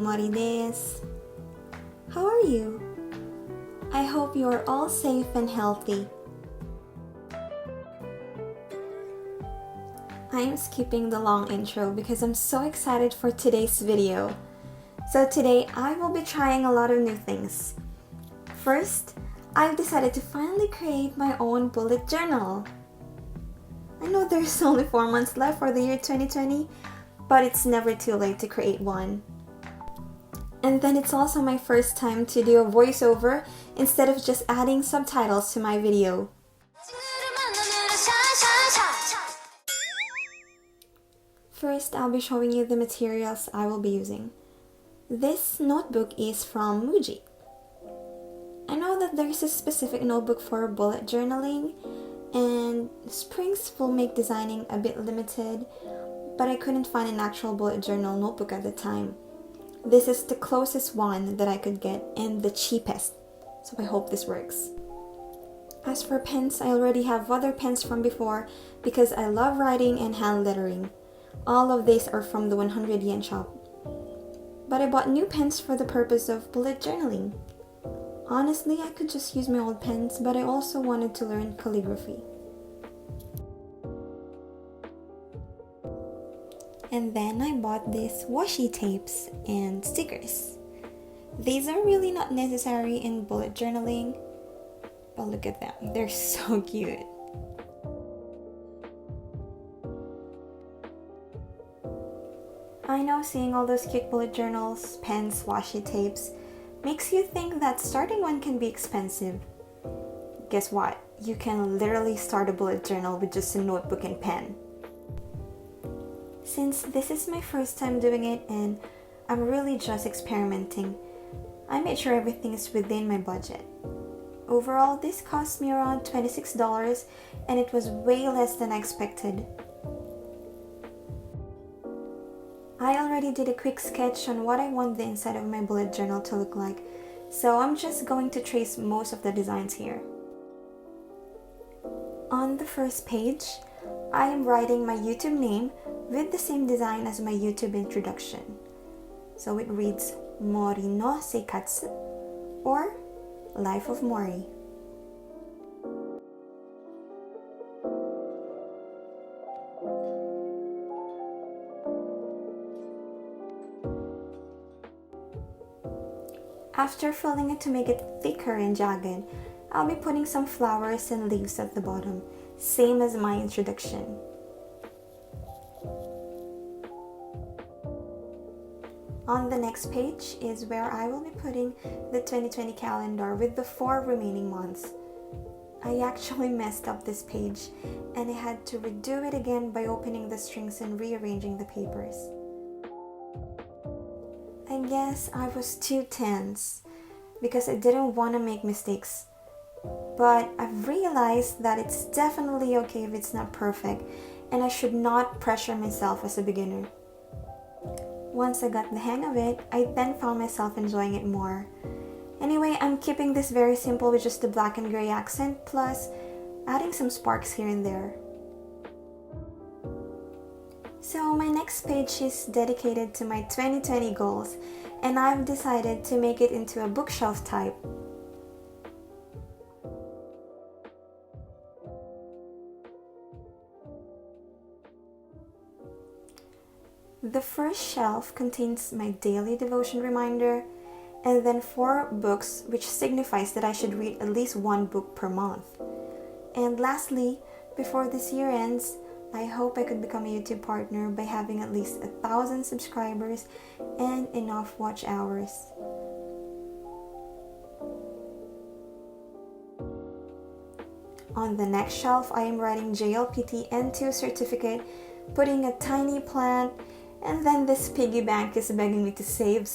Mori desu. How are you? I hope you are all safe and healthy. I am skipping the long intro because I'm so excited for today's video. So today I will be trying a lot of new things. First, I've decided to finally create my own bullet journal. I know there's only 4 months left for the year 2020, but it's never too late to create one. And then it's also my first time to do a voiceover instead of just adding subtitles to my video. First, I'll be showing you the materials I will be using. This notebook is from Muji. I know that there's a specific notebook for bullet journaling, and springs will make designing a bit limited, but I couldn't find an actual bullet journal notebook at the time. This is the closest one that I could get and the cheapest, so I hope this works. As for pens, I already have other pens from before because I love writing and hand lettering. All of these are from the 100 yen shop. But I bought new pens for the purpose of bullet journaling. Honestly, I could just use my old pens, but I also wanted to learn calligraphy. And then I bought these washi tapes and stickers. These are really not necessary in bullet journaling, but look at them, they're so cute. I know seeing all those cute bullet journals, pens, washi tapes makes you think that starting one can be expensive. Guess what? You can literally start a bullet journal with just a notebook and pen. Since this is my first time doing it and I'm really just experimenting, I made sure everything is within my budget. Overall, this cost me around $26 and it was way less than I expected. I already did a quick sketch on what I want the inside of my bullet journal to look like, so I'm just going to trace most of the designs here. On the first page, I am writing my YouTube name with the same design as my YouTube introduction. So it reads Mori no Seikatsu, or Life of Mori. After filling it to make it thicker and jagged, I'll be putting some flowers and leaves at the bottom, same as my introduction. On the next page is where I will be putting the 2020 calendar with the 4 remaining months. I actually messed up this page and I had to redo it again by opening the strings and rearranging the papers. I guess I was too tense because I didn't want to make mistakes. But I've realized that it's definitely okay if it's not perfect and I should not pressure myself as a beginner. Once I got the hang of it, I then found myself enjoying it more. Anyway, I'm keeping this very simple with just the black and gray accent, plus adding some sparks here and there. So my next page is dedicated to my 2020 goals, and I've decided to make it into a bookshelf type. The first shelf contains my daily devotion reminder, and then 4 books, which signifies that I should read at least 1 book per month. And lastly, before this year ends, I hope I could become a YouTube partner by having at least 1,000 subscribers and enough watch hours. On the next shelf, I am writing JLPT N2 certificate, putting a tiny plant, and then this piggy bank is begging me to save.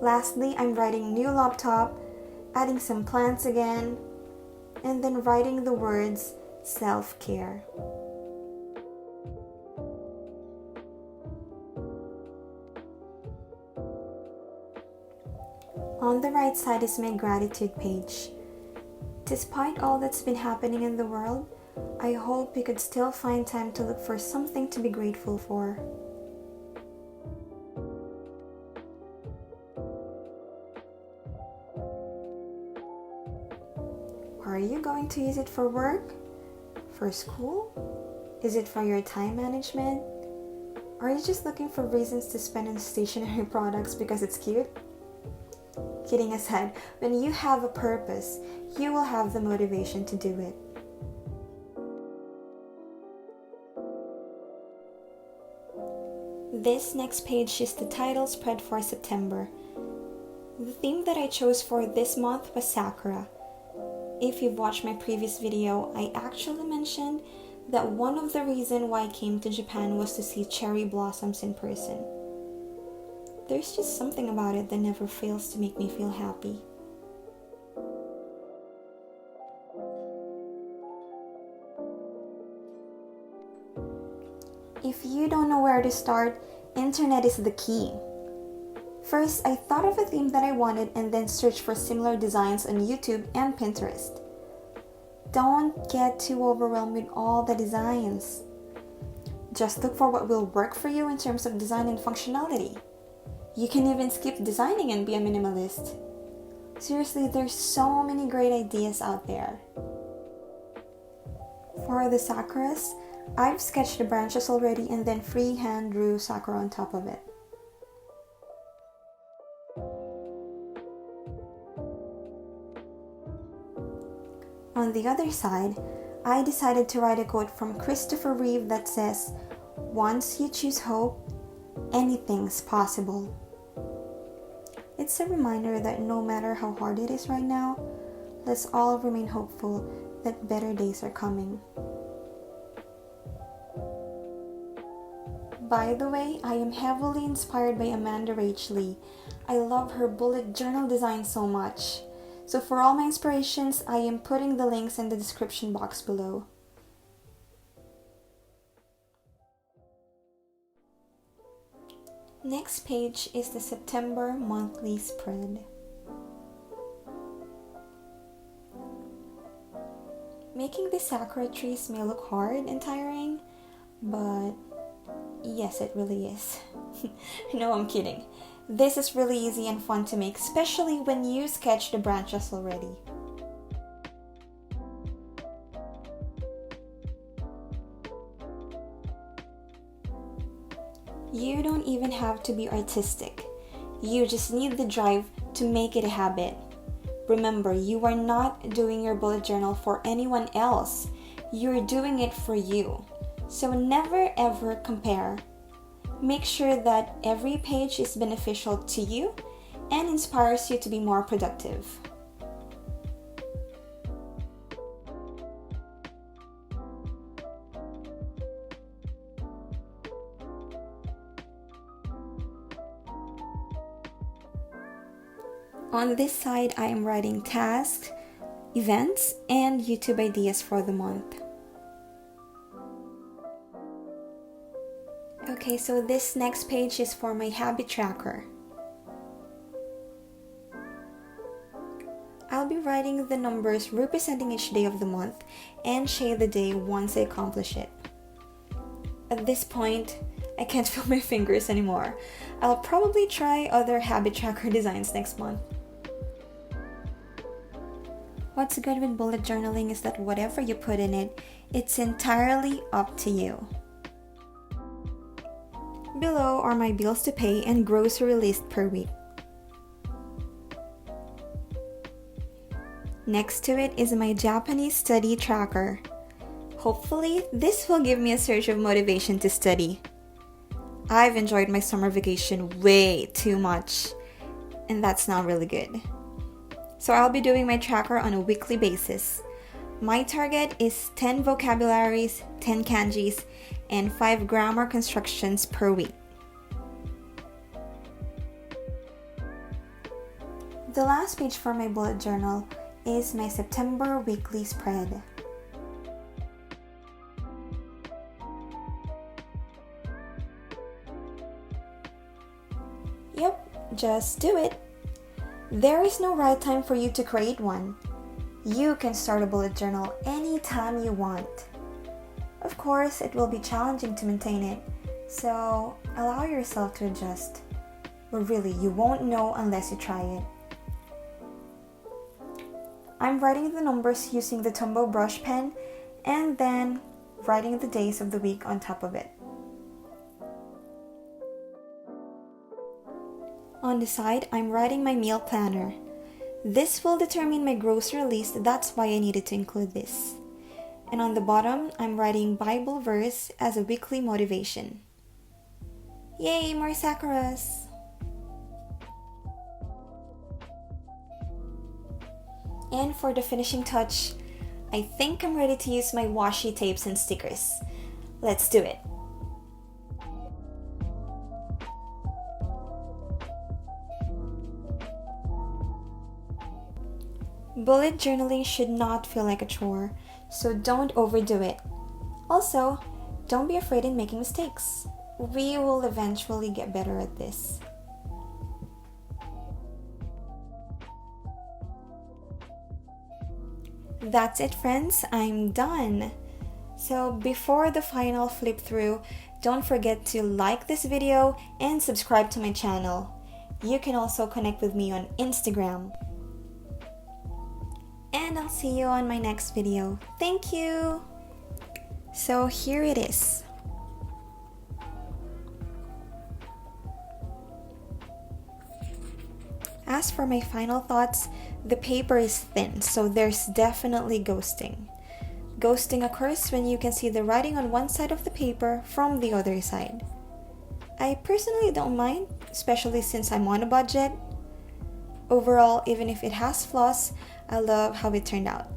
Lastly, I'm writing new laptop, adding some plants again, and then writing the words self-care. On the right side is my gratitude page. Despite all that's been happening in the world, I hope you could still find time to look for something to be grateful for. Are you going to use it for work? For school? Is it for your time management? Are you just looking for reasons to spend on stationery products because it's cute? Kidding aside, when you have a purpose, you will have the motivation to do it. This next page is the title spread for September. The theme that I chose for this month was Sakura. If you've watched my previous video, I actually mentioned that one of the reasons why I came to Japan was to see cherry blossoms in person. There's just something about it that never fails to make me feel happy. If you don't know where to start, internet is the key. First, I thought of a theme that I wanted and then searched for similar designs on YouTube and Pinterest. Don't get too overwhelmed with all the designs. Just look for what will work for you in terms of design and functionality. You can even skip designing and be a minimalist. Seriously, there's so many great ideas out there. For the sakuras, I've sketched the branches already and then freehand drew sakura on top of it. On the other side, I decided to write a quote from Christopher Reeve that says, "Once you choose hope, anything's possible." It's a reminder that no matter how hard it is right now, let's all remain hopeful that better days are coming. By the way, I am heavily inspired by Amanda Rachel. I love her bullet journal design so much. So for all my inspirations, I am putting the links in the description box below. Next page is the September monthly spread. Making the sakura trees may look hard and tiring, but yes, it really is. No, I'm kidding. This is really easy and fun to make, especially when you sketch the branches already. You don't even have to be artistic. You just need the drive to make it a habit. Remember, you are not doing your bullet journal for anyone else. You're doing it for you. So never ever compare. Make sure that every page is beneficial to you and inspires you to be more productive. On this side, I am writing tasks, events, and YouTube ideas for the month. Okay, so this next page is for my habit tracker. I'll be writing the numbers representing each day of the month and shade the day once I accomplish it. At this point, I can't feel my fingers anymore. I'll probably try other habit tracker designs next month. What's good with bullet journaling is that whatever you put in it, it's entirely up to you. Below are my bills to pay and grocery list per week. Next to it is my Japanese study tracker. Hopefully, this will give me a surge of motivation to study. I've enjoyed my summer vacation way too much, and that's not really good. So I'll be doing my tracker on a weekly basis. My target is 10 vocabularies, 10 kanjis, and 5 grammar constructions per week. The last page for my bullet journal is my September weekly spread. Yep, just do it. There is no right time for you to create one. You can start a bullet journal anytime you want. Of course, it will be challenging to maintain it, so allow yourself to adjust. But really, you won't know unless you try it. I'm writing the numbers using the Tombow brush pen and then writing the days of the week on top of it. On the side, I'm writing my meal planner. This will determine my grocery list, that's why I needed to include this. And on the bottom, I'm writing Bible verse as a weekly motivation. Yay, more Sakuras! And for the finishing touch, I think I'm ready to use my washi tapes and stickers. Let's do it! Bullet journaling should not feel like a chore, so don't overdo it. Also, don't be afraid in making mistakes. We will eventually get better at this. That's it, friends. I'm done. So before the final flip through, don't forget to like this video and subscribe to my channel. You can also connect with me on Instagram. And I'll see you on my next video. Thank you! So here it is. As for my final thoughts, the paper is thin, so there's definitely ghosting. Ghosting occurs when you can see the writing on one side of the paper from the other side. I personally don't mind, especially since I'm on a budget. Overall, even if it has flaws, I love how it turned out.